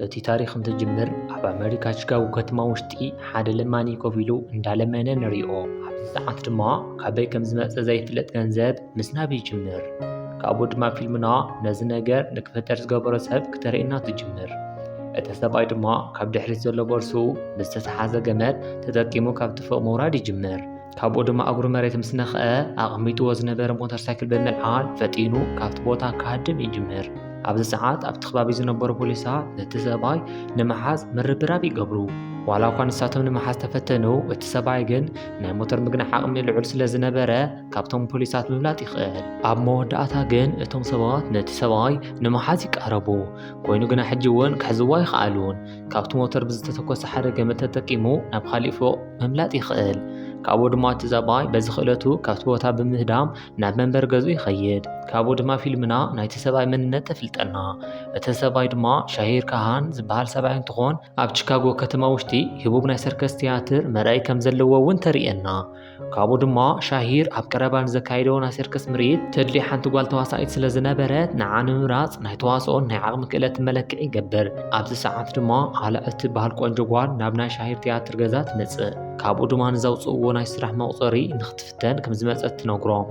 እቲ ታሪኽ እንትጅምር ኣብ ኣሜሪካ ቺካጎ ከተማ ውሽጢ ሓደ ለማኒ ኮፍ ኢሉ እንዳለመነ ንሪኦ። ኣብዚ ሰዓት ድማ ካበይ ከም ዝመፀ ዘይፍለጥ ገንዘብ ምስናብ ይጅምር። ካብኡ ድማ ፊልምና ነዚ ነገር ንክፍጠር ዝገበሮ ሰብ ክተርእየና ትጅምር። እቲ ሰብኣይ ድማ ካብ ድሕሪት ዘሎ ቦርሱ ብዝተተሓዘ ገመድ ተጠቂሙ ካብቲ ፎቕ ምውራድ ይጅምር። ካብኡ ድማ እግሩ መሬት ምስ ነኽአ ኣቐሚጥዎ ዝነበረ ሞተር ሳይክል ብምልዓል ፈጢኑ ካብቲ ቦታ ክሃድም ይጅምር። ኣብዚ ሰዓት ኣብቲ ከባቢ ዝነበሩ ፖሊሳት ነቲ ሰብኣይ ንምሓዝ ምርብራብ ይገብሩ። ዋላ እኳ ንሳቶም ንምሓዝ ተፈተኑ፣ እቲ ሰብኣይ ግን ናይ ሞተር ምግናሕ ዓቕሚ ልዑል ስለ ዝነበረ ካብቶም ፖሊሳት ምብላጥ ይኽእል። ኣብ መወዳእታ ግን እቶም ሰባት ነቲ ሰብኣይ ንምሓዝ ይቃረቡ። ኮይኑ ግና ሕጂ እውን ክሕዝዎ ኣይከኣሉን። ካብቲ ሞተር ብዝተተኮሰ ሓደ ገመድ ተጠቂሙ ናብ ካሊእ ፎቕ ምምላጥ ይኽእል። ካብኡ ድማ እቲ ሰብኣይ በዚ ክእለቱ ካብቲ ቦታ ብምህዳም ናብ መንበር ገዝኡ ይኸይድ። ካብኡ ድማ ፊልምና ናይቲ ሰብኣይ መንነት ተፍልጠና። እቲ ሰብኣይ ድማ ሻሂር ካሃን ዝበሃል ሰብኣይ እንትኾን ኣብ ቺካጎ ከተማ ውሽጢ ህቡብ ናይ ሰርከስ ቲያትር መርኣይ ከም ዘለዎ እውን ተርእየና። ካብኡ ድማ ሻሂር ኣብ ቀረባ ንዘካይደው ናይ ሰርከስ ምርኢት ተድልዮ ሓንቲ ጓል ተዋሳኢት ስለ ዝነበረት ንዓ ንምምራፅ ናይ ተዋስኦን ናይ ዓቕሚ ክእለት መለክዒ ይገብር። ኣብዚ ሰዓት ድማ ኣላእ እትበሃል ቆንጆ ጓል ናብ ናይ ሻሂር ቲያትር ገዛ ትመጽእ። ካብኡ ድማ ንዘውፅእዎ ናይ ስራሕ መቁፀሪ ንክትፍተን ከም ዝመፀት ትነግሮም።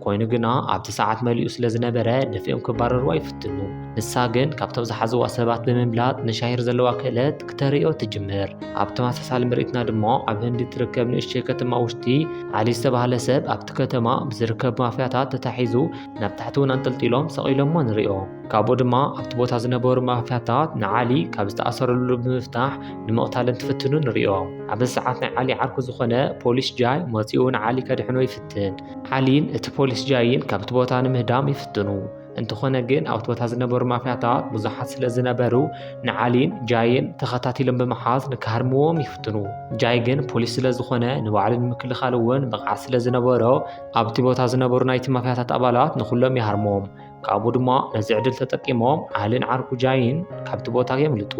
ኮይኑ ግና ኣብቲ ሰዓት መሊኡ ስለ ዝነበረ ደፊኦም ክባረርዋ ይፍትኑ። ንሳ ግን ካብቶም ዝሓዝዋ ሰባት ብምምላጥ ንሻሂር ዘለዋ ክእለት ክተርእዮ ትጅምር። ኣብ ተመሳሳሊ ምርኢትና ድማ ኣብ ህንዲ ትርከብ ንእሽተይ ከተማ ውሽጢ ዓሊ ዝተባህለ ሰብ ኣብቲ ከተማ ብዝርከቡ ማፍያታት ተታሒዙ ናብ ታሕቲ እውን አንጠልጢሎም ሰቂሎሞ ንሪኦ። ካብኡ ድማ ኣብቲ ቦታ ዝነበሩ ማፍያታት ንዓሊ ካብ ዝተኣሰረሉ ብምፍታሕ ንምቕታል እንትፍትኑ ንሪኦ። ኣብዚ ሰዓት ናይ ዓሊ ዓርኩ ዝኾነ ፖሊስ ጃይ መፂኡ ንዓሊ ከድሕኖ ይፍትን። ዓሊን እቲ ፖሊስ ጃይን ካብቲ ቦታ ንምህዳም ይፍትኑ። እንተኾነ ግን ኣብቲ ቦታ ዝነበሩ ማፍያታት ብዙሓት ስለ ዝነበሩ ንዓሊን ጃይን ተኸታቲሎም ብምሓዝ ንክሃርምዎም ይፍትኑ። ጃይ ግን ፖሊስ ስለ ዝኾነ ንባዕሉ ንምክልኻል እውን ብቕዓት ስለ ዝነበሮ ኣብቲ ቦታ ዝነበሩ ናይቲ ማፍያታት ኣባላት ንኩሎም ይሃርሞም። ካብኡ ድማ ነዚ ዕድል ተጠቂሞም ዓሊን ዓርኩ ጃይን ካብቲ ቦታ የምልጡ።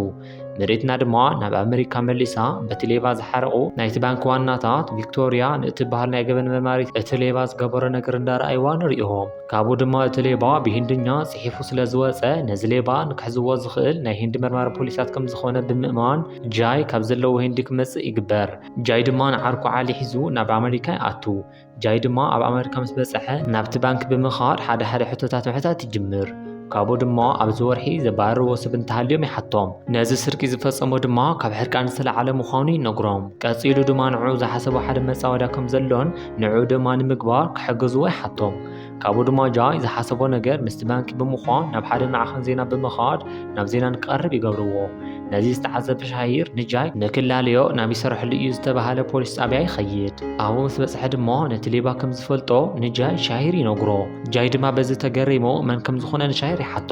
ምርኢትና ድማ ናብ ኣሜሪካ መሊሳ በቲ ሌባ ዝሓረቑ ናይቲ ባንኪ ዋናታት ቪክቶሪያ ንእትበሃል ናይ ገበን መርማሪት እቲ ሌባ ዝገበሮ ነገር እንዳረኣይዋ ንሪኦም። ካብኡ ድማ እቲ ሌባ ብሂንድኛ ፅሒፉ ስለ ዝወፀ ነዚ ሌባ ንክሕዝዎ ዝኽእል ናይ ሂንዲ መርማሪ ፖሊሳት ከም ዝኾነ ብምእማን ጃይ ካብ ዘለዎ ሂንዲ ክመፅእ ይግበር። ጃይ ድማ ንዓርኩ ዓሊ ሒዙ ናብ ኣሜሪካ ይኣቱ። ጃይ ድማ ኣብ ኣሜሪካ ምስ በፅሐ ናብቲ ባንኪ ብምኻድ ሓደ ሕቶታት ምሕታት ይጅምር። ካብኡ ድማ ኣብዚ ወርሒ ዘባረርዎ ሰብ እንተሃልዮም ይሓቶም። ነዚ ስርቂ ዝፈፀሞ ድማ ካብ ሕርቃን ዝተለዓለ ምዃኑ ይነግሮም። ቀፂሉ ድማ ንዑ ዝሓሰቦ ሓደ መፃወዳ ከም ዘሎን ንዑ ድማ ንምግባር ክሕግዝዎ ይሓቶም። ካብኡ ድማ ጃይ ዝሓሰቦ ነገር ምስቲ ባንኪ ብምዃን ናብ ሓደ ማዕኸን ዜና ብምኻድ ናብ ዜና ንቀርብ ይገብርዎ። ነዚ ዝተዓዘበ ሻሂር ንጃይ ንክላለዮ ናብ ይሰርሐሉ እዩ ዝተባሃለ ፖሊስ ጣብያ ይኸይድ። ኣብኡ ምስ በፅሐ ድማ ነቲ ሌባ ከም ዝፈልጦ ንጃይ ሻሂር ይነግሮ። ጃይ ድማ በዚ ተገሪሞ መን ከም ዝኾነ ንሻሂር ይሓቶ።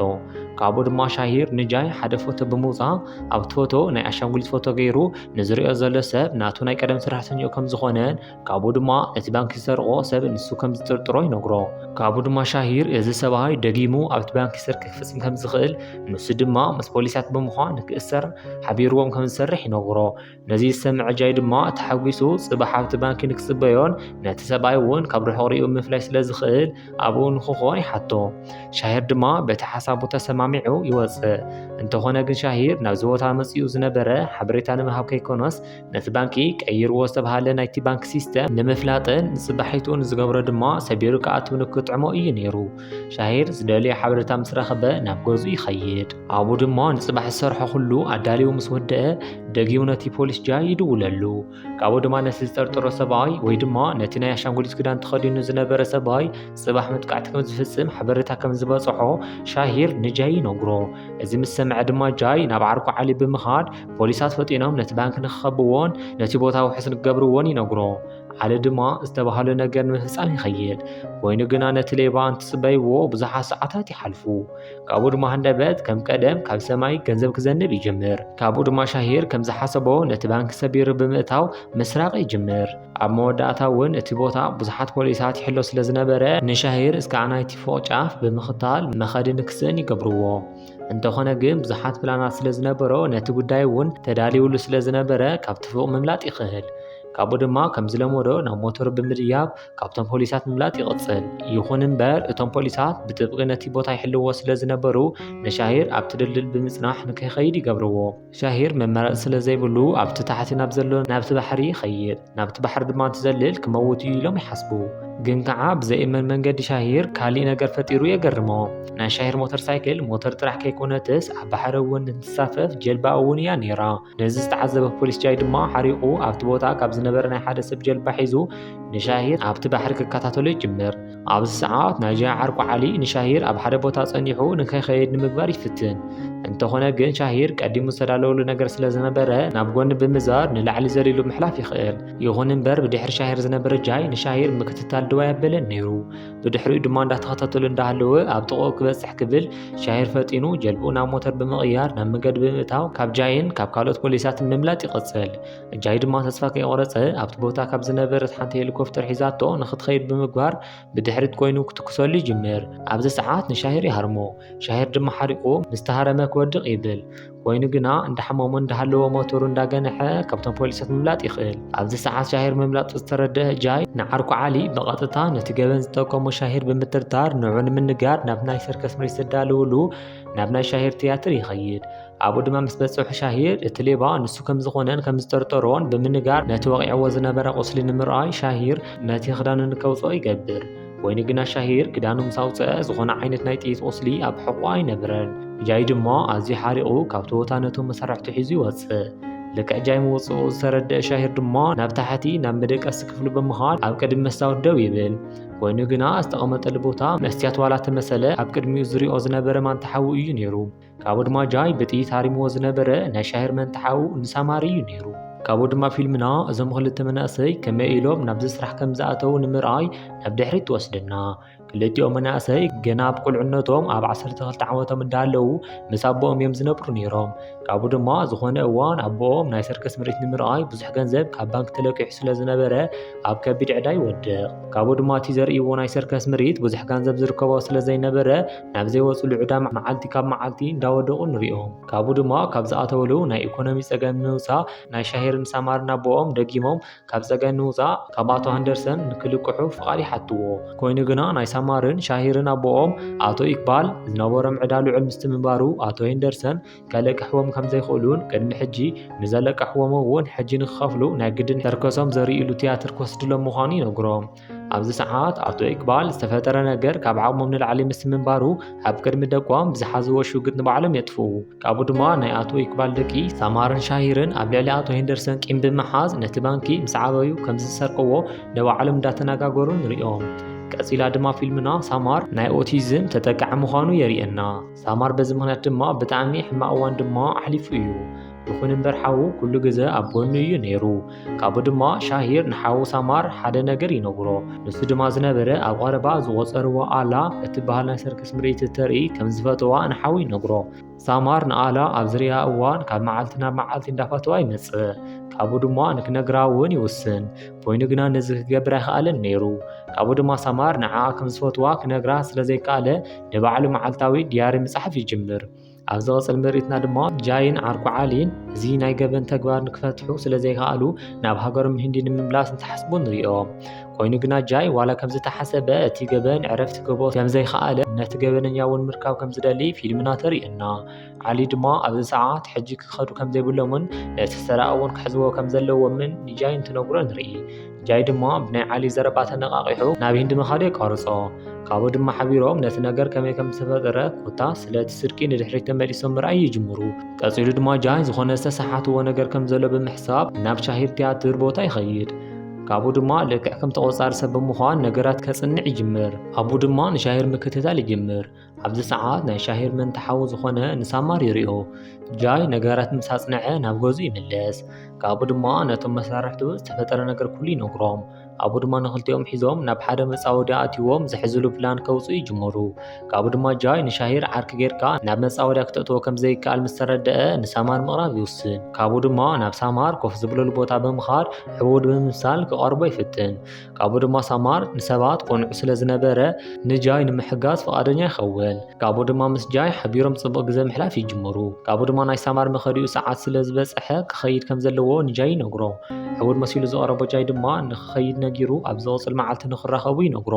ካብኡ ድማ ሻሂር ንጃይ ሓደ ፎቶ ብምውፃእ ኣብቲ ፎቶ ናይ ኣሻንጉሊት ፎቶ ገይሩ ንዝሪኦ ዘሎ ሰብ ናቱ ናይ ቀደም ሰራሕተኛኡ ከም ዝኾነን ካብኡ ድማ እቲ ባንኪ ዝሰርቆ ሰብ ንሱ ከም ዝጥርጥሮ ይነግሮ። ካብኡ ድማ ሻሂር እዚ ሰብኣይ ደጊሙ ኣብቲ ባንኪ ሰርቂ ክፍፅም ከም ዝኽእል ንሱ ድማ ምስ ፖሊሳት ብምዃን ንክእሰር ሓቢርዎም ከም ዝሰርሕ ይነግሮ። ነዚ ዝሰምዐ ጃይ ድማ ተሓጒሱ ፅባሕ ኣብቲ ባንኪ ንክፅበዮን ነቲ ሰብኣይ እውን ካብ ርሑቕ ሪኡ ምፍላይ ስለ ዝኽእል ኣብኡ ንክኾን ይሓቶ። ሻሂር ድማ በቲ ሓሳቡ ተሰማሚዑ ይወፅእ። እንተኾነ ግን ሻሂር ናብዚ ቦታ መፂኡ ዝነበረ ሓበሬታ ንምሃብ ከይኮነስ ነቲ ባንኪ ቀይርዎ ዝተባሃለ ናይቲ ባንኪ ሲስተም ንምፍላጥን ንፅባሒቱ ንዝገብሮ ድማ ሰቢሩ ክኣትው ንክጥዕሞ እዩ ነይሩ። ሻሂር ዝደልዮ ሓበሬታ ምስ ረኸበ ናብ ገዝኡ ይኸይድ። ኣብኡ ድማ ንፅባሕ ዝሰርሖ ኩሉ ኣዳልዩ ምስ ወድአ ደጊሙ ነቲ ፖሊስ ጃይ ይድውለሉ። ካብኡ ድማ ነቲ ዝጠርጥሮ ሰብኣይ ወይ ድማ ነቲ ናይ ኣሻንጉሊት ክዳን ተኸዲኑ ዝነበረ ሰብኣይ ፅባሕ መጥቃዕቲ ከም ዝፍፅም ሓበሬታ ከም ዝበፅሖ ሻሂር ንጃይ ይነግሮ። እዚ ምስ ሰምዐ ድማ ጃይ ናብ ዓርኩ ዓሊ ብምኻድ ፖሊሳት ፈጢኖም ነቲ ባንኪ ንክኸብዎን ነቲ ቦታ ውሕስ ንክገብርዎን ይነግሮ። ዓሊ ድማ ዝተባሃለ ነገር ንምፍፃም ይኸይድ። ኮይኑ ግና ነቲ ሌባ እንትፅበይዎ ብዙሓት ሰዓታት ይሓልፉ። ካብኡ ድማ ሃንደበት ከም ቀደም ካብ ሰማይ ገንዘብ ክዘንብ ይጅምር። ካብኡ ድማ ሻሂር ከም ዝሓሰቦ ነቲ ባንኪ ሰቢሩ ብምእታው ምስራቅ ይጅምር። ኣብ መወዳእታ እውን እቲ ቦታ ብዙሓት ፖሊሳት ይሕሎ ስለ ዝነበረ ንሻሂር እስካዕ ናይቲ ፎቕ ጫፍ ብምኽታል መኸዲ ንክስእን ይገብርዎ። እንተኾነ ግን ብዙሓት ፕላናት ስለ ዝነበሮ ነቲ ጉዳይ እውን ተዳልዩሉ ስለ ዝነበረ ካብቲ ፎቕ ምምላጥ ይኽእል። ካብኡ ድማ ከም ዝለመዶ ናብ ሞተሩ ብምድያብ ካብቶም ፖሊሳት ምምላጥ ይቕጽል። ይኹን እምበር እቶም ፖሊሳት ብጥብቂ ነቲ ቦታ ይሕልዎ ስለ ዝነበሩ ንሻሂር ኣብቲ ድልድል ብምጽናሕ ንከይኸይድ ይገብርዎ። ሻሂር መመረፂ ስለ ዘይብሉ ኣብቲ ታሕቲ ናብ ዘሎ ናብቲ ባሕሪ ይኸይድ። ናብቲ ባሕሪ ድማ እንትዘልል ክመውት እዩ ኢሎም ይሓስቡ። ግን ከዓ ብዘይእመን መንገዲ ሻሂር ካሊእ ነገር ፈጢሩ የገርሞ። ናይ ሻሂር ሞተር ሳይክል ሞተር ጥራሕ ከይኮነትስ ኣብ ባሕሪ እውን እንትሳፈፍ ጀልባ እውን እያ ነይራ። ነዚ ዝተዓዘበ ፖሊስ ጃይ ድማ ሓሪቑ ኣብቲ ቦታ ካብ ዝነበረ ናይ ሓደ ሰብ ጀልባ ሒዙ ንሻሂር ኣብቲ ባሕሪ ክከታተሎ ይጅምር። ኣብዚ ሰዓት ናይ ጃይ ዓርቁ ዓሊ ንሻሂር ኣብ ሓደ ቦታ ጸኒሑ ንከይኸይድ ንምግባር ይፍትን። እንተኾነ ግን ሻሂር ቀዲሙ ዝተዳለወሉ ነገር ስለ ዝነበረ ናብ ጎኒ ብምዛር ንላዕሊ ዘሊሉ ምሕላፍ ይኽእል። ይኹን እምበር ብድሕሪ ሻሂር ዝነበረ ጃይ ንሻሂር ምክትታል ድዋ የበለን ነይሩ። ብድሕሪኡ ድማ እንዳተኸታተሉ እንዳሃለወ ኣብ ጥቕኡ ክበጽሕ ክብል ሻሂር ፈጢኑ ጀልብኡ ናብ ሞተር ብምቕያር ናብ መንገዲ ብምእታው ካብ ጃይን ካብ ካልኦት ፖሊሳትን ምምላጥ ይቕጽል። ጃይ ድማ ተስፋ ከይቆረፀ ኣብቲ ቦታ ካብ ዝነበረት ሓንቲ ሄሊኮፕተር ሒዛቶ ንኽትኸይድ ብምግባር ብድሕሪት ኮይኑ ክትኩሰሉ ይጅምር። ኣብዚ ሰዓት ንሻሂር ይሃርሞ። ሻሂር ድማ ሓሪቑ ምስተሃረመ ክወድቕ ይብል። ኮይኑ ግና እንዳሓመሞ እንዳሃለወ ሞተሩ እንዳገንሐ ካብቶም ፖሊሳት ምምላጥ ይኽእል። ኣብዚ ሰዓት ሻሂር ምምላጡ ዝተረድአ ጃይ ንዓርኩ ዓሊ ብቐጥታ ነቲ ገበን ዝጠቀሙ ሻሂር ብምትርታር ንዑ ንምንጋር ናብ ናይ ሰርከስ ምርኢት ዘዳልውሉ ናብ ናይ ሻሂር ቲያትር ይኸይድ። ኣብኡ ድማ ምስ በጽሑ ሻሂር እቲ ሌባ ንሱ ከም ዝኾነን ከም ዝጠርጠሮን ብምንጋር ነቲ ወቂዕዎ ዝነበረ ቁስሊ ንምርኣይ ሻሂር ነቲ ክዳኑ ንከውፅኦ ይገብር። ኮይኑ ግና ሻሂር ክዳኑ ምስ ኣውፅአ ዝኾነ ዓይነት ናይ ጥይት ቁስሊ ኣብ ሕቖ ኣይነበረን። ጃይ ድማ ኣዝዩ ሓሪቑ ካብቲ ቦታ ነቶም መሳርሕቲ ሒዙ ይወፅእ። ልክዕ ጃይ ምውፅኡ ዝተረድአ ሻሂር ድማ ናብ ታሕቲ ናብ መደቀሲ ክፍሉ ብምኻድ ኣብ ቅድሚ መስታወት ደው ይብል። ኮይኑ ግና ዝተቐመጠሉ ቦታ መስትያት ዋላ ተመሰለ ኣብ ቅድሚኡ ዝሪኦ ዝነበረ ማንተሓዊ እዩ ነይሩ። ካብኡ ድማ ጃይ ብጥይት ሃሪምዎ ዝነበረ ናይ ሻሂር መንተሓዊ ንሳማሪ እዩ ነይሩ። ካብኡ ድማ ፊልምና እዞም ክልተ መናእሰይ ከመይ ኢሎም ናብዚ ስራሕ ከም ዝኣተው ንምርኣይ ናብ ድሕሪት ትወስደና። ክልቲኦም መናእሰይ ገና ኣብ ቁልዕነቶም ኣብ 12 ዓመቶም እንዳለዉ ምስ ኣቦኦም እዮም ዝነብሩ ነይሮም። ካብኡ ድማ ዝኾነ እዋን ኣቦኦም ናይ ሰርከስ ምርኢት ንምርኣይ ብዙሕ ገንዘብ ካብ ባንክ ተለቂሑ ስለ ዝነበረ ኣብ ከቢድ ዕዳ ይወድቕ። ካብኡ ድማ እቲ ዘርእይዎ ናይ ሰርከስ ምርኢት ብዙሕ ገንዘብ ዝርከቦ ስለ ዘይነበረ ናብ ዘይወፅሉ ዕዳ መዓልቲ ካብ መዓልቲ እንዳወደቑ ንሪኦም። ካብኡ ድማ ካብ ዝኣተውሉ ናይ ኢኮኖሚ ፀገም ንምውፃእ ናይ ሻሂርን ሳማርን ኣቦኦም ደጊሞም ካብ ፀገም ንምውፃእ ካብ ኣቶ ሃንደርሰን ንክልቅሑ ፍቓድ ይሓትዎ። ኮይኑ ግና ናይ ሳማርን ሻሂርን ኣቦኦም ኣቶ ኢክባል ዝነበሮም ዕዳ ልዑል ምስቲ ምንባሩ ኣቶ ሄንደርሰን ከለቅሕዎም ከም ዘይኽእሉን ቅድሚ ሕጂ ንዘለቅሕዎም እውን ሕጂ ንክኸፍሉ ናይ ግድን ሰርከሶም ዘርእይሉ ቲያትር ክወስድሎም ምዃኑ ይነግሮም። ኣብዚ ሰዓት ኣቶ ኢክባል ዝተፈጠረ ነገር ካብ ዓቕሞም ንላዕሊ ምስ ምንባሩ ኣብ ቅድሚ ደቆም ብዝሓዝዎ ሽጉጥ ንባዕሎም የጥፍኡ። ካብኡ ድማ ናይ ኣቶ ኢክባል ደቂ ሳማርን ሻሂርን ኣብ ልዕሊ ኣቶ ሄንደርሰን ቂም ብምሓዝ ነቲ ባንኪ ምስ ዓበዩ ከም ዝሰርቅዎ ንባዕሎም እንዳተነጋገሩ ንሪኦም። ቀፂላ ድማ ፊልምና ሳማር ናይ ኦቲዝም ተጠቃዒ ምዃኑ የርእየና። ሳማር በዚ ምክንያት ድማ ብጣዕሚ ሕማቅ እዋን ድማ ኣሕሊፉ እዩ። ይኹን እምበር ሓዉ ኩሉ ግዜ ኣብ ጎኑ እዩ ነይሩ። ካብኡ ድማ ሻሂር ንሓዉ ሳማር ሓደ ነገር ይነግሮ። ንሱ ድማ ዝነበረ ኣብ ቀረባ ዝቆፀርዎ ኣላ እትበሃል ናይ ሰርከስ ምርኢት እተርኢ ከም ዝፈትዋ ንሓዉ ይነግሮ። ሳማር ንኣላ ኣብ ዝርያ እዋን ካብ መዓልቲ ናብ መዓልቲ እንዳፈትዋ ይመጽእ። ካብኡ ድማ ንክነግራ እውን ይውስን። ኮይኑ ግና ነዚ ክገብር ኣይከኣለን ነይሩ። ካብኡ ድማ ሳማር ንዓኣ ከም ዝፈትዋ ክነግራ ስለ ዘይከኣለ ንባዕሉ መዓልታዊ ዲያሪ ምፅሓፍ ይጅምር። ኣብ ዝቐፅል ምርኢትና ድማ ጃይን ዓርኩ ዓሊን እዚ ናይ ገበን ተግባር ንክፈትሑ ስለ ዘይከኣሉ ናብ ሃገሮም ህንዲ ንምምላስ እንትሓስቡ ንሪኦም። ኮይኑ ግና ጃይ ዋላ ከም ዝተሓሰበ እቲ ገበን ዕረፍቲ ክህቦ ከም ዘይከኣለ ነቲ ገበነኛ እውን ምርካብ ከም ዝደሊ ፊልምና ተርእየና። ዓሊ ድማ ኣብዚ ሰዓት ሕጂ ክኸዱ ከም ዘይብሎምን ነቲ ሰራእ እውን ክሕዝዎ ከም ዘለዎምን ንጃይ እንትነግሮ ንርኢ። ጃይ ድማ ብናይ ዓሊ ዘረባ ተነቃቂሑ ናብ ህንዲ ምኻዱ የቃርፆ። ካብኡ ድማ ሓቢሮም ነቲ ነገር ከመይ ከም ዝተፈጠረ ኮታስ ስለቲ ስርቂ ንድሕሪት ተመሊሶም ምርኣይ ይጅምሩ። ቀፂሉ ድማ ጃይ ዝኾነ ዝተሰሓትዎ ነገር ከም ዘሎ ብምሕሳብ ናብ ሻሂር ቲያትር ቦታ ይኸይድ። ካብኡ ድማ ልክዕ ከም ተቆፃሪ ሰብ ብምዃን ነገራት ከጽንዕ ይጅምር። ኣብኡ ድማ ንሻሂር ምክትታል ይጅምር። ኣብዚ ሰዓት ናይ ሻሂር መንተሓዊ ዝኾነ ንሳማር ይሪኦ። ጃይ ነገራት ምስ ኣጽንዐ ናብ ገዙ ይምለስ። ካብኡ ድማ ነቶም መሳርሕቱ ዝተፈጠረ ነገር ኩሉ ይነግሮም። ኣብኡ ድማ ንኽልቲኦም ሒዞም ናብ ሓደ መጻወቲ ኣትይዎም ዝሕዝሉ ፕላን ከውፅኡ ይጅመሩ። ካብኡ ድማ ጃይ ንሻሂር ዓርኪ ጌርካ ናብ መጻወቲ ክትእትዎ ከም ዘይከኣል ምስ ተረድአ ንሳማር ምቕራብ ይውስን። ካብኡ ድማ ናብ ሳማር ኮፍ ዝብለሉ ቦታ ብምኻድ ሕቡድ ብምምሳል ክቐርቦ ይፍትን። ካብኡ ድማ ሳማር ንሰባት ቆንዑ ስለ ዝነበረ ንጃይ ንምሕጋዝ ፈቓደኛ ይኸውን። ካብኡ ድማ ምስ ጃይ ሓቢሮም ጽቡቕ ግዜ ምሕላፍ ይጅመሩ። ካብኡ ድማ ናይ ሳማር መኸዲኡ ሰዓት ስለ ዝበጽሐ ክኸይድ ከም ዘለዎ ንጃይ ይነግሮ። ሕቡድ መሲሉ ዝቐረቦ ጃይ ድማ ንክኸይድ ነጊሩ ኣብ ዝቕፅል መዓልቲ ንኽራኸቡ ይነግሮ።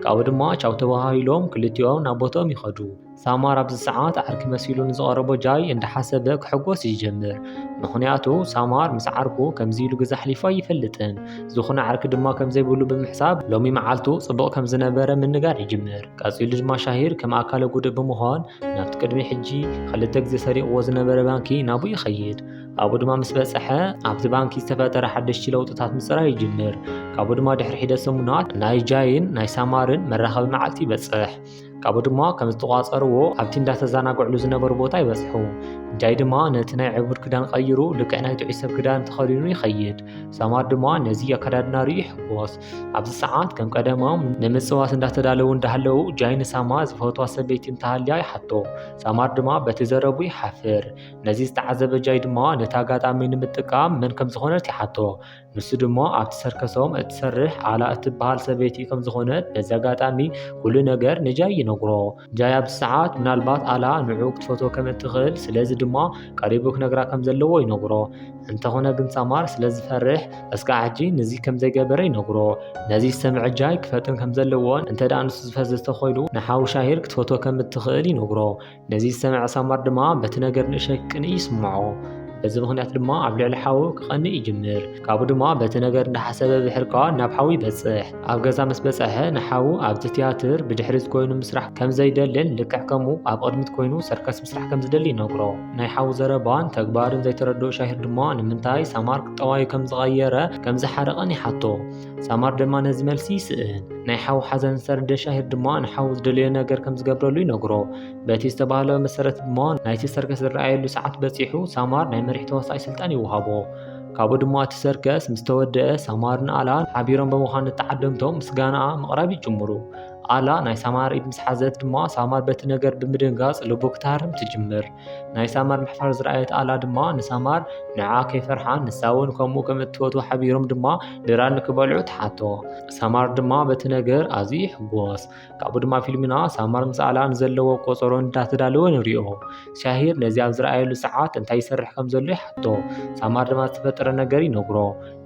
ካብኡ ድማ ቻው ተባሂሎም ክልቲኦም ናብ ቦታኦም ይኸዱ። ሳማር ኣብዚ ሰዓት ዓርኪ መሲሉ ንዝቐረቦ ጃይ እንዳሓሰበ ክሕጎስ ይጀምር። ምኽንያቱ ሳማር ምስ ዓርኩ ከምዚ ኢሉ ገዛ ሓሊፉ ኣይፈልጥን። ዝኾነ ዓርኪ ድማ ከም ዘይብሉ ብምሕሳብ ሎሚ መዓልቱ ጽቡቕ ከም ዝነበረ ምንጋር ይጅምር። ቀፂሉ ድማ ሻሂር ከም ኣካለ ጉዱእ ብምዃን ናብቲ ቅድሚ ሕጂ 2 ግዜ ሰሪቕዎ ዝነበረ ባንኪ ናብኡ ይኸይድ። ኣብኡ ድማ ምስ በጽሐ ኣብቲ ባንኪ ዝተፈጠረ ሓደሽቲ ለውጥታት ምፅራይ ይጅምር። ካብኡ ድማ ድሕሪ ሒደት ሰሙናት ናይ ጃይን ናይ ሳማርን መራኸቢ መዓልቲ ይበጽሕ። ካብኡ ድማ ከም ዝተቋጸርዎ ኣብቲ እንዳተዘናግዕሉ ዝነበሩ ቦታ ይበጽሑ። ጃይ ድማ ነቲ ናይ ዕቡር ክዳን ቀይሩ ልክዕ ናይ ጥዑይ ሰብ ክዳን ተኸዲኑ ይኸይድ። ሳማር ድማ ነዚ ኣከዳድና ርእዩ ይሕጎስ። ኣብዚ ሰዓት ከም ቀደሞም ንምጽዋት እንዳተዳለዉ እንዳሃለዉ ጃይ ንሳማር ዝፈትዋ ሰበይቲ እንተሃልያ ይሓቶ። ሳማር ድማ በቲ ዘረቡ ይሓፍር። ነዚ ዝተዓዘበ ጃይ ድማ ነቲ ኣጋጣሚ ንምጥቃም መን ከም ዝኾነት ይሓቶ። ንሱ ድማ ኣብቲ ሰርከሶም እትሰርሕ ኣላ እትበሃል ሰበይቲ ከም ዝኾነት በዚ ኣጋጣሚ ኩሉ ነገር ንጃይ ይነግሮ። ጃይ ኣብዚ ሰዓት ምናልባት ኣላ ንዑ ክትፈትዎ ከም እትኽእል ስለዚ ድማ ቀሪቡ ክነግራ ከም ዘለዎ ይነግሮ። እንተኾነ ግን ሳማር ስለ ዝፈርሕ እስካዕ ሕጂ ነዚ ከም ዘይገበረ ይነግሮ። ነዚ ዝሰምዐ ጃይ ክፈጥን ከም ዘለዎን እንተደኣ ንሱ ዝፈዝዝ ተኾይኑ ንሓዊ ሻሂር ክትፈትዎ ከም እትኽእል ይነግሮ። ነዚ ዝሰምዐ ሳማር ድማ በቲ ነገር ንእሽተይ ቅንኢ ይስምዖ። በዚ ምኽንያት ድማ ኣብ ልዕሊ ሓዊ ክቐንእ ይጅምር። ካብኡ ድማ በቲ ነገር እንዳሓሰበ ብሕርካ ናብ ሓዊ ይበጽሕ። ኣብ ገዛ ምስ በጽሐ ንሓዊ ኣብቲ ቲያትር ብድሕሪት ኮይኑ ምስራሕ ከም ዘይደልን ልክዕ ከምኡ ኣብ ቅድሚት ኮይኑ ሰርከስ ምስራሕ ከም ዝደሊ ይነግሮ። ናይ ሓዊ ዘረባን ተግባርን ዘይተረድኦ ሻሂር ድማ ንምንታይ ሳማር ጠዋዩ ከም ዝቐየረ ከም ዝሓረቐን ይሓቶ። ሳማር ድማ ነዚ መልሲ ይስእን። ናይ ሓዊ ሓዘን ዝተረድአ ሻሂር ድማ ንሓዊ ዝደልዮ ነገር ከም ዝገብረሉ ይነግሮ። በቲ ዝተባህለ መሰረት ድማ ናይቲ ሰርከስ ዝረኣየሉ ሰዓት በፂሑ ሳማር ናይ መሪሕ ተወሳኢ ስልጣን ይወሃቦ። ካብኡ ድማ እቲ ሰርከስ ምስ ተወድአ ሳማርን ኣላን ሓቢሮም ብምዃን ተዓደምቶም ምስጋናኣ ምቕራብ ይጅምሩ። ኣላ ናይ ሳማር ኢድ ምስ ሓዘት ድማ ሳማር በቲ ነገር ብምድንጋጽ ልቡ ክታርም ትጅምር። ናይ ሳማር ምሕፋር ዝረኣየት ኣላ ድማ ንሳማር ንዓ ከይፈርሓን ንሳ እውን ከምኡ ከም እትፈትዎ ሓቢሮም ድማ ድራር ንክበልዑ ትሓቶ። ሳማር ድማ በቲ ነገር ኣዝዩ ይሕጎስ። ካብኡ ድማ ፊልምና ሳማር ምስ ኣላ ንዘለዎ ቆፀሮ እንዳተዳለወ ንሪኦ። ሻሂር ነዚ ኣብ ዝረኣየሉ ሰዓት እንታይ ይሰርሕ ከም ዘሎ ይሓቶ። ሳማር ድማ ዝተፈጠረ ነገር ይነግሮ።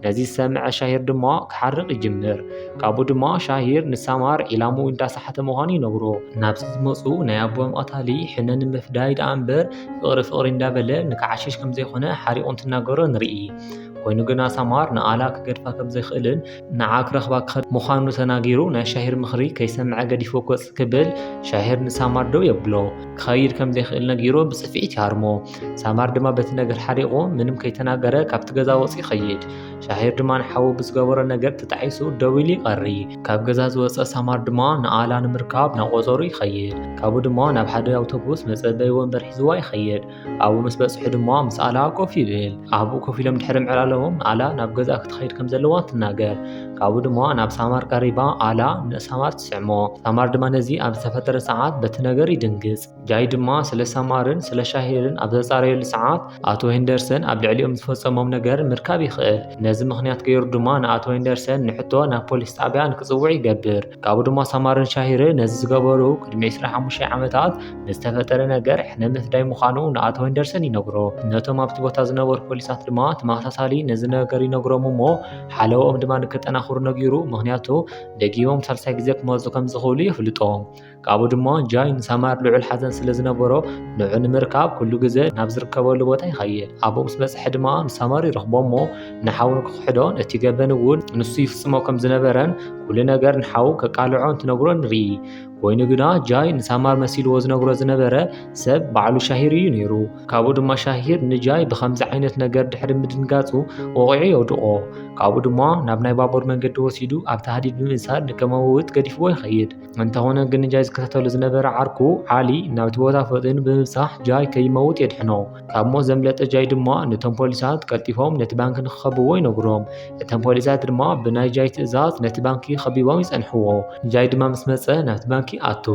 ነዚ ዝሰምዐ ሻሂር ድማ ክሓርቕ ይጅምር። ካብኡ ድማ ሻሂር ንሳማር ኢላሙ እንዳሳሓተ ምዃኑ ይነግሮ። ናብዚ ዝመፁ ናይ ኣቦም ቀታሊ ሕነ ንምፍዳይ ደኣ እምበር ፍቕሪ እንዳበለ ንክዓሸሽ ከም ዘይኮነ ሓሪቑ እንትናገሮ ንርኢ። ኮይኑ ግና ሳማር ንኣላ ክገድፋ ከም ዘይኽእልን ንዓ ክረኽባ ክኸድ ምዃኑ ተናጊሩ ናይ ሻሂር ምኽሪ ከይሰምዐ ገዲፎ ክወፅእ ክብል ሻሂር ንሳማር ደው የብሎ። ክኸይድ ከም ዘይኽእል ነጊሩ ብፅፊዒት ይሃርሞ። ሳማር ድማ በቲ ነገር ሓሪቑ ምንም ከይተናገረ ካብቲ ገዛ ወፂኡ ይኸይድ። ሻሂር ድማ ንሓዊ ብዝገበሮ ነገር ተጣዒሱ ደው ኢሉ ይቐሪ። ካብ ገዛ ዝወፀ ሳማር ድማ ንኣላ ንምርካብ ናብ ቆፀሩ ይኸይድ። ካብኡ ድማ ናብ ሓደ ኣውቶቡስ መፀበዪ ወንበር ሒዝዋ ይኸይድ። ኣብኡ ምስ በፅሑ ድማ ምስ ኣላ ኮፍ ይብል። ኣብኡ ኮፍ ኢሎም ድሕሪ ምዕላለዎም ኣላ ናብ ገዛ ክትኸይድ ከም ዘለዋ ትናገር። ካብኡ ድማ ናብ ሳማር ቀሪባ ኣላ ንሳማር ትስዕሞ። ሳማር ድማ ነዚ ኣብ ዝተፈጠረ ሰዓት በቲ ነገር ይድንግጽ። ጃይ ድማ ስለ ሳማርን ስለ ሻሂርን ኣብ ዘጻረየሉ ሰዓት ኣቶ ሄንደርሰን ኣብ ልዕሊኦም ዝፈጸሞም ነገር ምርካብ ይኽእል። ነዚ ምኽንያት ገይሩ ድማ ንኣቶ ሄንደርሰን ንሕቶ ናብ ፖሊስ ጣብያ ንክጽውዕ ይገብር። ካብኡ ድማ ሳማርን ሻሂርን ነዚ ዝገበሩ ቅድሚ 25 ዓመታት ንዝተፈጠረ ነገር ሕነ ምፍዳይ ምዃኑ ንኣቶ ሄንደርሰን ይነግሮ። ነቶም ኣብቲ ቦታ ዝነበሩ ፖሊሳት ድማ ተመሳሳሊ ነዚ ነገር ይነግሮም እሞ ሓለዎም ድማ ንክጠናኽሩ ነጊሩ። ምክንያቱ ደጊቦም ሳልሳይ ግዜ ክመፁ ከም ዝኽእሉ ይፍልጦም። ካብኡ ድማ ጃይ ንሳማር ልዑል ሓዘን ስለ ዝነበሮ ንዑ ንምርካብ ኩሉ ግዜ ናብ ዝርከበሉ ቦታ ይኸይድ። ኣብኡ ምስ በፅሐ ድማ ንሳማር ይረኽቦ እሞ ንሓው ንክክሕዶን እቲ ገበን እውን ንሱ ይፍፅሞ ከም ዝነበረን ኩሉ ነገር ንሓው ከቃልዖ እንትነግሮ ንርኢ። ኮይኑ ግና ጃይ ንሳማር መሲልዎ ዝነግሮ ዝነበረ ሰብ ባዕሉ ሻሂር እዩ ነይሩ። ካብኡ ድማ ሻሂር ንጃይ ብከምዚ ዓይነት ነገር ድሕሪ ምድንጋፁ ወቂዑ የውድቆ። ካብኡ ድማ ናብ ናይ ባቡር መንገዲ ወሲዱ ኣብቲ ሃዲድ ብምእሳር ንከመውት ገዲፍዎ ይኸይድ። እንተኾነ ግን ጃይ ዝከታተሉ ዝነበረ ዓርኩ ዓሊ ናብቲ ቦታ ፈጥኑ ብምብፃሕ ጃይ ከይመውት የድሕኖ። ካብ ሞት ዘምለጠ ጃይ ድማ ነቶም ፖሊሳት ቀልጢፎም ነቲ ባንኪ ንክኸብዎ ይነግሮም። እቶም ፖሊሳት ድማ ብናይ ጃይ ትእዛዝ ነቲ ባንኪ ከቢቦም ይፀንሕዎ። ጃይ ድማ ምስ መፀ ናብቲ ባንኪ ኣቱ።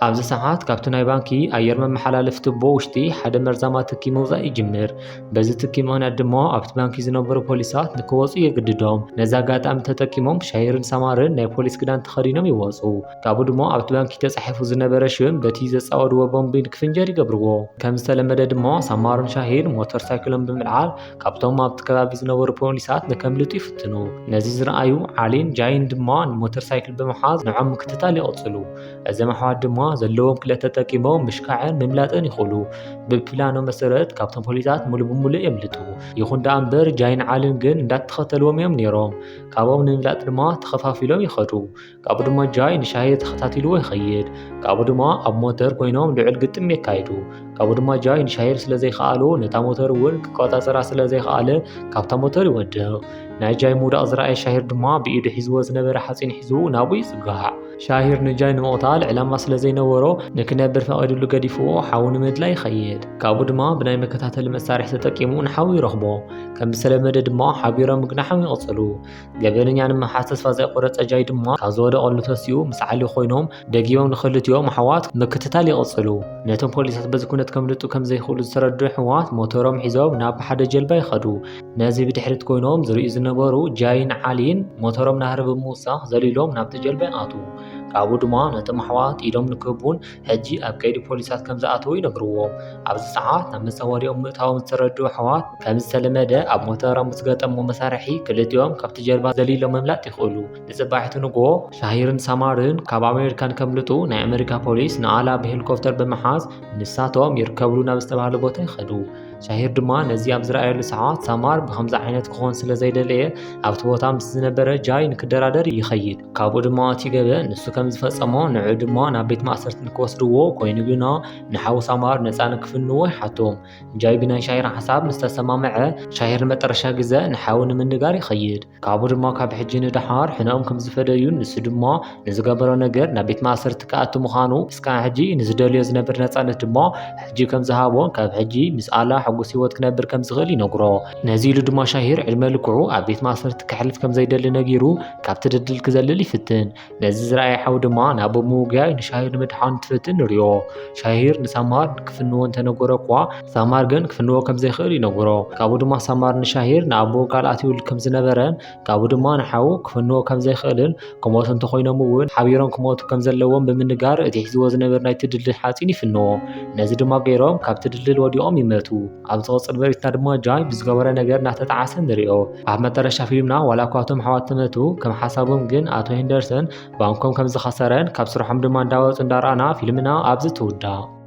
ኣብዚ ሰዓት ካብቲ ናይ ባንኪ ኣየር መመሓላለፊ ቱቦ ውሽጢ ሓደ መርዛማ ትኪ ምውፃእ ይጅምር። በዚ ትኪ ምክንያት ድማ ኣብቲ ባንኪ ዝነበሩ ፖሊሳት ንክወፁ የግድዶም። ነዚ ኣጋጣሚ ተጠቂሞም ሻሂርን ሰማርን ናይ ፖሊስ ክዳን ተኸዲኖም ይወፁ። ካብኡ ድማ ኣብቲ ባንኪ ተፃሒፉ ዝነበረ ሽም በቲ ዘፃወድዎ ቦምቢ ንክፍንጀር ይገብርዎ። ከም ዝተለመደ ድማ ሰማርን ሻሂር ሞተር ሳይክሎም ብምልዓል ካብቶም ኣብቲ ከባቢ ዝነበሩ ፖሊሳት ንከምልጡ ይፍትኑ። ነዚ ዝረኣዩ ዓሊን ጃይን ድማ ንሞተር ሳይክል ብምሓዝ ንዖም ምክትታል ይቕፅሉ። እዞም ኣሕዋት ድማ ዘለዎም ክልተ ተጠቂሞም ምሽካዕን ምምላጥን ይኽእሉ። ብፕላኖ መሰረት ካብቶም ፖሊሳት ሙሉእ ብሙሉእ የምልጡ። ይኹን ደኣ እምበር ጃይን ዓሊን ግን እንዳተኸተልዎም እዮም ነይሮም። ካብኦም ንምምላጥ ድማ ተኸፋፊሎም ይኸዱ። ካብኡ ድማ ጃይ ንሻሂር ተኸታቲልዎ ይኸይድ። ካብኡ ድማ ኣብ ሞተር ኮይኖም ልዑል ግጥም የካይዱ። ካብኡ ድማ ጃይ ንሻሂር ስለዘይከኣሉ ነታ ሞተር እውን ክቆፃፀራ ስለዘይከኣለ ካብታ ሞተር ይወድቕ። ናይ ጃይ ምውዳቕ ዝረኣየ ሻሂር ድማ ብኢዱ ሒዝዎ ዝነበረ ሓፂን ሒዙ ናብኡ ይፅጋዕ። ሻሂር ንጃይ ንምቕታል ዕላማ ስለዘይነበሮ ንክነብር ፈቐዲሉ ገዲፍዎ ሓዊ ንምድላይ ይኸይድ። ካብኡ ድማ ብናይ መከታተሊ መሳርሒ ተጠቂሙ ንሓዊ ይረኽቦ። ከም ዝተለመደ ድማ ሓቢሮም ምግናሖም ይቕፅሉ። ገበነኛ ንምሓዝ ተስፋ ዘይቆረፀ ጃይ ድማ ካብ ዝወደቐሉ ተሲኡ ምስ ዓሊ ኮይኖም ደጊሞም ንክልቲኦም ኣሕዋት ምክትታል ይቕፅሉ። ነቶም ፖሊሳት በዚ ኩነት ከምልጡ ከም ዘይኽእሉ ዝተረድኡ ኣሕዋት ሞተሮም ሒዞም ናብ ሓደ ጀልባ ይኸዱ። ነዚ ብድሕሪት ኮይኖም ዝርእዩ ዝነበሩ ጃይን ዓሊን ሞተሮም ናህሪ ብምውሳኽ ዘሊሎም ናብቲ ጀልባ ይኣትዉ። ካብኡ ድማ ነቶም ኣሕዋት ኢዶም ንክቡን ሕጂ ኣብ ከይዲ ፖሊሳት ከም ዝኣተዉ ይነግርዎም። ኣብዚ ሰዓት ናብ መፀወሪኦም ምእታዎም ዝተረድኡ ኣሕዋት ከም ዝተለመደ ኣብ ሞተሮም ምስ ገጠሞ መሳርሒ ክልቲኦም ካብቲ ጀልባ ዘሊሎም መምላጥ ይኽእሉ። ንፅባሒቱ ንግሆ ሻሂርን ሰማርን ካብ ኣሜሪካን ከምልጡ ናይ ኣሜሪካ ፖሊስ ንኣላ ብሄሊኮፕተር ብምሓዝ ንሳቶም ይርከብሉ ናብ ዝተባሃለ ቦታ ይኸዱ። ሻሂር ድማ ነዚ ኣብ ዝረኣየሉ ሰዓት ሰማር ብከምዚ ዓይነት ክኾን ስለዘይደለየ ኣብቲ ቦታ ምስ ዝነበረ ጃይ ንክደራደር ይኸይድ። ካብኡ ድማ እቲ ገበ ንሱ ከም ዝፈፀሞ ንዑ ድማ ናብ ቤት ማእሰርቲ ንክወስድዎ ኮይኑ ግና ንሓዊ ሰማር ነፃ ንክፍንዎ ይሓቶም። ጃይ ብናይ ሻሂር ሓሳብ ምስተሰማምዐ ሻሂር መጨረሻ ግዜ ንሓዊ ንምንጋር ይኸይድ። ካብኡ ድማ ካብ ሕጂ ንድሓር ሕነኦም ከም ዝፈደዩን ንሱ ድማ ንዝገበሮ ነገር ናብ ቤት ማእሰርቲ ክኣቱ ምዃኑ እስካዕ ሕጂ ንዝደልዮ ዝነብር ነፃነት ድማ ሕጂ ከም ዝሃቦን ካብ ሕጂ ምስ ኣላ ሕጉስ ሂወት ክነብር ከም ዝኽእል ይነግሮ። ነዚ ኢሉ ድማ ሻሂር ዕድመ ልክዑ ኣብ ቤት ማእሰርቲ ክሕልፍ ከም ዘይደሊ ነጊሩ ካብቲ ድልድል ክዘልል ይፍትን። ነዚ ዝረኣየ ሓዊ ድማ ናብ ምውጋይ ንሻሂር ንምድሓን ትፍትን ንሪኦ። ሻሂር ንሰማር ክፍንዎ እንተነገሮ እኳ ሰማር ግን ክፍንዎ ከም ዘይኽእል ይነግሮ። ካብኡ ድማ ሰማር ንሻሂር ንኣቦ ቃል ኣትዩሉ ከም ዝነበረን ካብኡ ድማ ንሓዉ ክፍንዎ ከም ዘይኽእልን ክሞቱ እንተኮይኖም እውን ሓቢሮም ክሞቱ ከም ዘለዎም ብምንጋር እቲ ሒዝዎ ዝነበረ ናይቲ ድልድል ሓፂን ይፍንዎ። ነዚ ድማ ገይሮም ካብቲ ድልድል ወዲቖም ይመቱ። ኣብ ዝቕፅል በሪትና ድማ ጃይ ብዝገበረ ነገር እናተጣዓሰ ንሪኦ። ኣብ መጨረሻ ፊልምና ዋላ እኳ እቶም ኣሕዋት ተመቱ ከም ሓሳቦም ግን ኣቶ ሄንደርሰን ባንኮም ከም ዝኸሰረን ካብ ስርሖም ድማ እንዳወፁ እንዳረኣና ፊልምና ኣብዚ ትውዳእ።